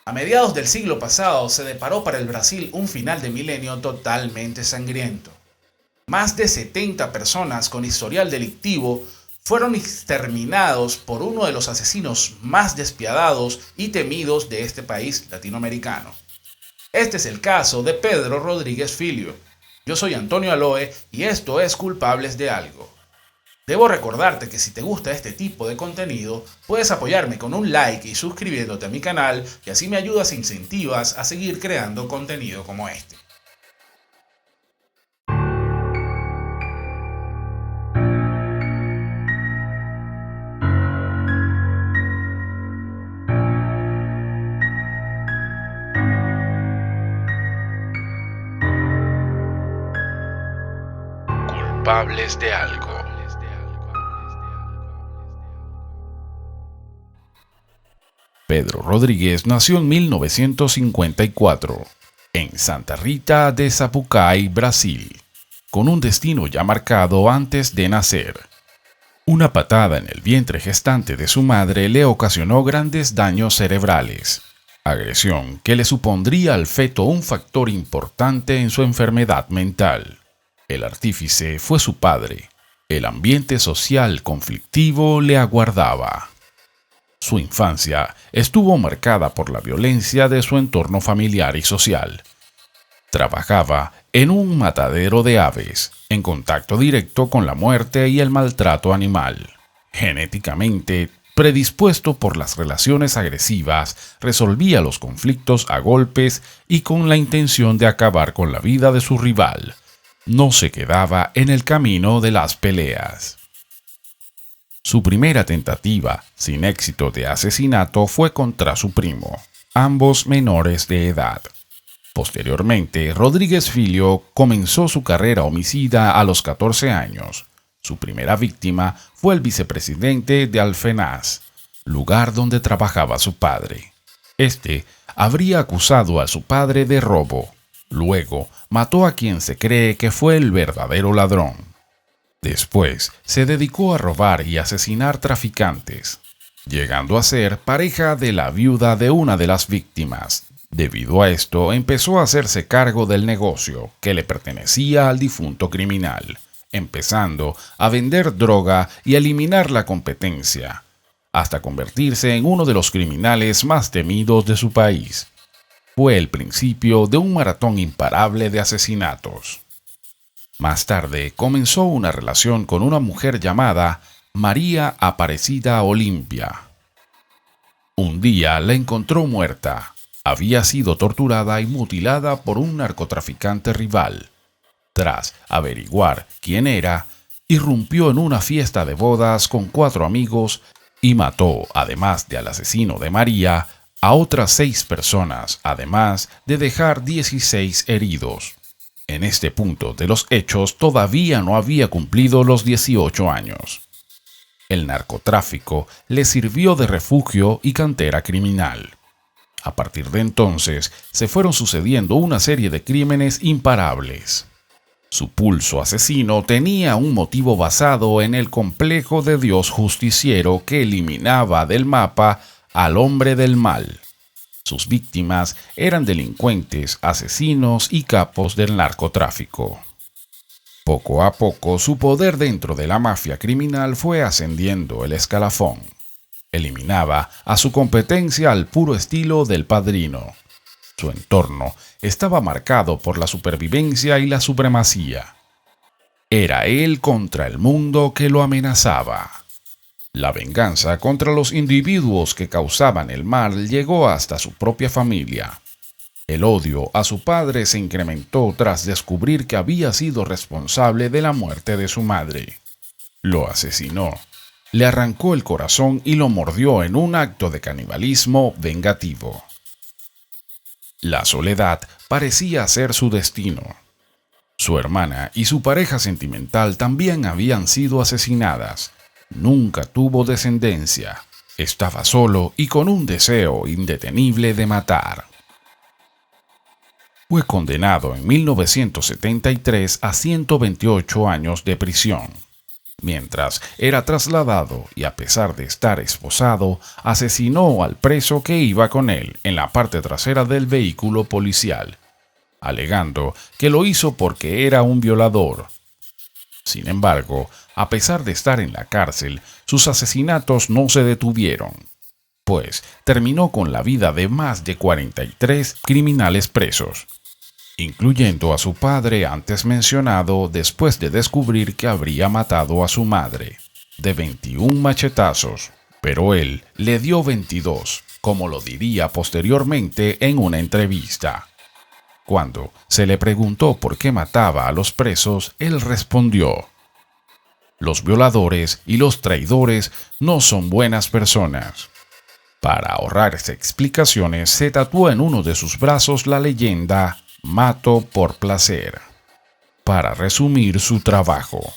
A mediados del siglo pasado se deparó para el Brasil un final de milenio totalmente sangriento. Más de 70 personas con historial delictivo fueron exterminados por uno de los asesinos más despiadados y temidos de este país latinoamericano. Este es el caso de Pedro Rodríguez Filho. Yo soy Antonio Aloe y esto es Culpables de Algo. Debo recordarte que si te gusta este tipo de contenido, puedes apoyarme con un like y suscribiéndote a mi canal y así me ayudas e incentivas a seguir creando contenido como este. Culpables de algo. Pedro Rodríguez nació en 1954, en Santa Rita de Sapucaí, Brasil, con un destino ya marcado antes de nacer. Una patada en el vientre gestante de su madre le ocasionó grandes daños cerebrales, agresión que le supondría al feto un factor importante en su enfermedad mental. El artífice fue su padre. El ambiente social conflictivo le aguardaba. Su infancia estuvo marcada por la violencia de su entorno familiar y social. Trabajaba en un matadero de aves, en contacto directo con la muerte y el maltrato animal. Genéticamente predispuesto por las relaciones agresivas, resolvía los conflictos a golpes y con la intención de acabar con la vida de su rival. No se quedaba en el camino de las peleas. Su primera tentativa, sin éxito, de asesinato fue contra su primo, ambos menores de edad. Posteriormente, Rodríguez Filho comenzó su carrera homicida a los 14 años. Su primera víctima fue el vicepresidente de Alfenas, lugar donde trabajaba su padre. Este habría acusado a su padre de robo. Luego, mató a quien se cree que fue el verdadero ladrón. Después, se dedicó a robar y asesinar traficantes, llegando a ser pareja de la viuda de una de las víctimas. Debido a esto, empezó a hacerse cargo del negocio que le pertenecía al difunto criminal, empezando a vender droga y a eliminar la competencia, hasta convertirse en uno de los criminales más temidos de su país. Fue el principio de un maratón imparable de asesinatos. Más tarde comenzó una relación con una mujer llamada María Aparecida Olimpia. Un día la encontró muerta. Había sido torturada y mutilada por un narcotraficante rival. Tras averiguar quién era, irrumpió en una fiesta de bodas con 4 amigos y mató, además de al asesino de María, a otras 6 personas, además de dejar 16 heridos. En este punto de los hechos todavía no había cumplido los 18 años. El narcotráfico le sirvió de refugio y cantera criminal. A partir de entonces se fueron sucediendo una serie de crímenes imparables. Su pulso asesino tenía un motivo basado en el complejo de Dios justiciero que eliminaba del mapa al hombre del mal. Sus víctimas eran delincuentes, asesinos y capos del narcotráfico. Poco a poco, su poder dentro de la mafia criminal fue ascendiendo el escalafón. Eliminaba a su competencia al puro estilo del Padrino. Su entorno estaba marcado por la supervivencia y la supremacía. Era él contra el mundo que lo amenazaba. La venganza contra los individuos que causaban el mal llegó hasta su propia familia. El odio a su padre se incrementó tras descubrir que había sido responsable de la muerte de su madre. Lo asesinó, le arrancó el corazón y lo mordió en un acto de canibalismo vengativo. La soledad parecía ser su destino. Su hermana y su pareja sentimental también habían sido asesinadas. Nunca tuvo descendencia. Estaba solo y con un deseo indetenible de matar. Fue condenado en 1973 a 128 años de prisión. Mientras era trasladado y a pesar de estar esposado, asesinó al preso que iba con él en la parte trasera del vehículo policial, alegando que lo hizo porque era un violador. Sin embargo, a pesar de estar en la cárcel, sus asesinatos no se detuvieron, pues terminó con la vida de más de 43 criminales presos, incluyendo a su padre antes mencionado después de descubrir que habría matado a su madre, de 21 machetazos, pero él le dio 22, como lo diría posteriormente en una entrevista. Cuando se le preguntó por qué mataba a los presos, él respondió: "Los violadores y los traidores no son buenas personas". Para ahorrarse explicaciones, se tatuó en uno de sus brazos la leyenda "Mato por placer", para resumir su trabajo.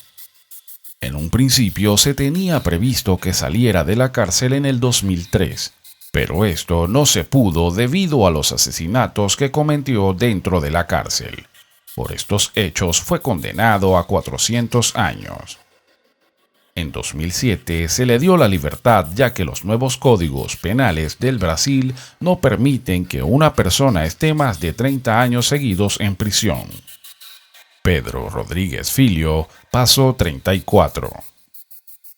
En un principio se tenía previsto que saliera de la cárcel en el 2003, pero esto no se pudo debido a los asesinatos que cometió dentro de la cárcel. Por estos hechos fue condenado a 400 años. En 2007 se le dio la libertad ya que los nuevos códigos penales del Brasil no permiten que una persona esté más de 30 años seguidos en prisión. Pedro Rodríguez Filho pasó 34.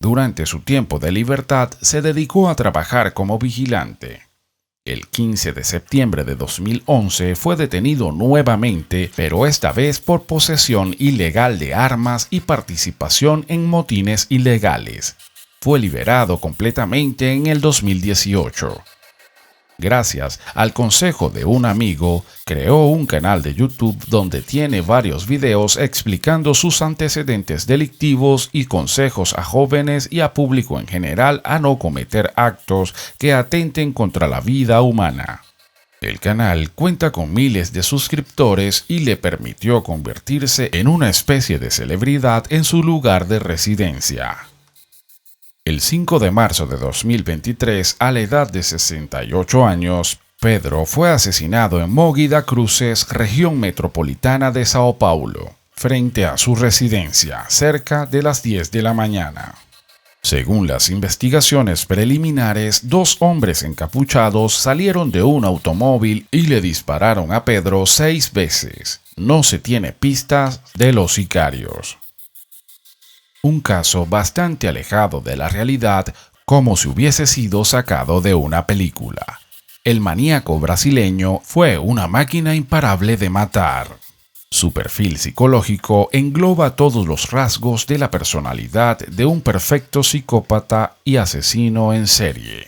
Durante su tiempo de libertad se dedicó a trabajar como vigilante. El 15 de septiembre de 2011 fue detenido nuevamente, pero esta vez por posesión ilegal de armas y participación en motines ilegales. Fue liberado completamente en el 2018. Gracias al consejo de un amigo, creó un canal de YouTube donde tiene varios videos explicando sus antecedentes delictivos y consejos a jóvenes y a público en general a no cometer actos que atenten contra la vida humana. El canal cuenta con miles de suscriptores y le permitió convertirse en una especie de celebridad en su lugar de residencia. El 5 de marzo de 2023, a la edad de 68 años, Pedro fue asesinado en Mogi das Cruzes, región metropolitana de Sao Paulo, frente a su residencia, cerca de las 10 de la mañana. Según las investigaciones preliminares, 2 hombres encapuchados salieron de un automóvil y le dispararon a Pedro 6 veces. No se tiene pistas de los sicarios. Un caso bastante alejado de la realidad, como si hubiese sido sacado de una película. El maníaco brasileño fue una máquina imparable de matar. Su perfil psicológico engloba todos los rasgos de la personalidad de un perfecto psicópata y asesino en serie.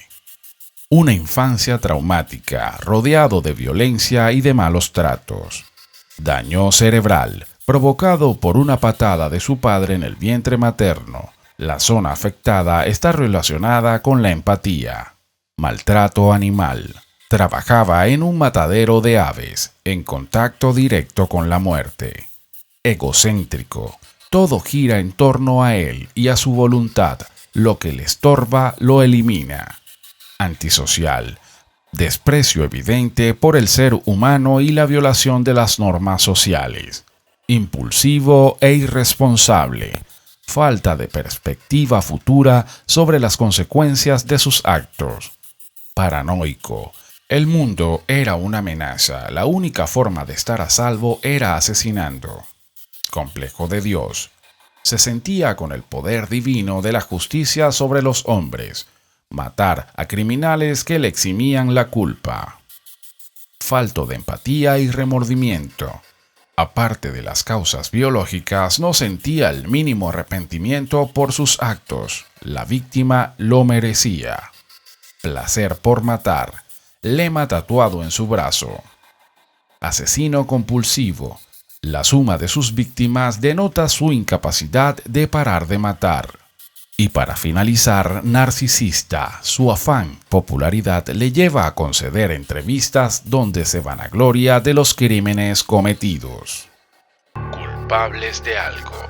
Una infancia traumática, rodeado de violencia y de malos tratos. Daño cerebral, provocado por una patada de su padre en el vientre materno. La zona afectada está relacionada con la empatía. Maltrato animal. Trabajaba en un matadero de aves, en contacto directo con la muerte. Egocéntrico. Todo gira en torno a él y a su voluntad. Lo que le estorba lo elimina. Antisocial. Desprecio evidente por el ser humano y la violación de las normas sociales. Impulsivo e irresponsable. Falta de perspectiva futura sobre las consecuencias de sus actos. Paranoico. El mundo era una amenaza. La única forma de estar a salvo era asesinando. Complejo de Dios. Se sentía con el poder divino de la justicia sobre los hombres. Matar a criminales que le eximían la culpa. Falto de empatía y remordimiento. Aparte de las causas biológicas, no sentía el mínimo arrepentimiento por sus actos. La víctima lo merecía. Placer por matar. Lema tatuado en su brazo. Asesino compulsivo. La suma de sus víctimas denota su incapacidad de parar de matar. Y para finalizar, narcisista. Su afán, popularidad le lleva a conceder entrevistas donde se vanagloria de los crímenes cometidos. Culpables de algo.